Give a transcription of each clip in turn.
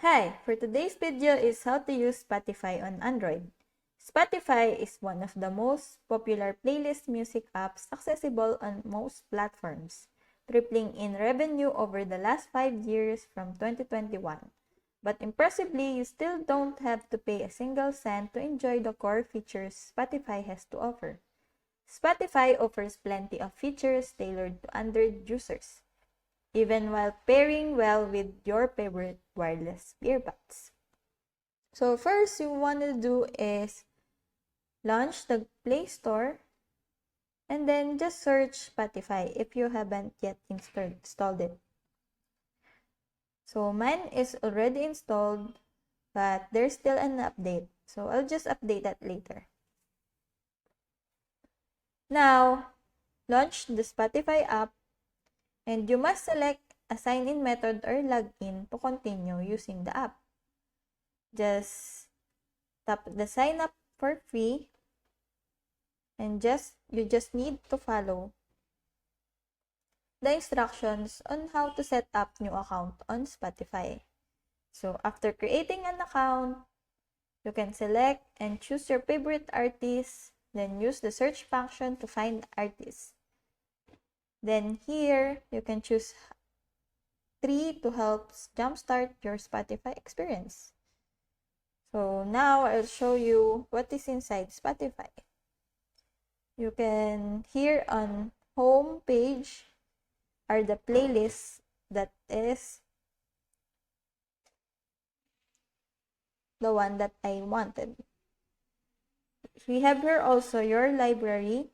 Hi, for today's video is how to use Spotify on Android. Spotify is one of the most popular playlist music apps accessible on most platforms, tripling in revenue over the last 5 years from 2021. But impressively, you still don't have to pay a single cent to enjoy the core features Spotify has to offer. Spotify offers plenty of features tailored to Android users, even while pairing well with your favorite wireless earbuds. So first you want to do is launch the Play Store and then just search Spotify if you haven't yet installed it. So mine is already installed, but there's still an update. So I'll just update that later. Now, launch the Spotify app and you must select a sign-in method or login to continue using the app. Just tap the sign up for free and you just need to follow the instructions on how to set up new account on Spotify. So after creating an account, you can select and choose your favorite artist, then use the search function to find artists. Then here, you can choose 3 to help jumpstart your Spotify experience. So now I'll show you what is inside Spotify. You can, here on home page are the playlists that is the one that I wanted. We have here also your library.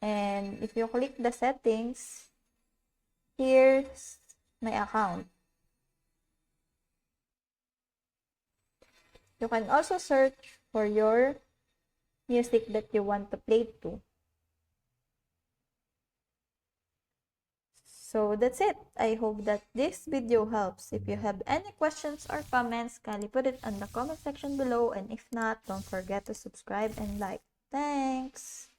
And if you click the settings, here's my account. You can also search for your music that you want to play to. So that's it. I hope that this video helps. If you have any questions or comments, kindly put it in the comment section below. And if not, don't forget to subscribe and like. Thanks!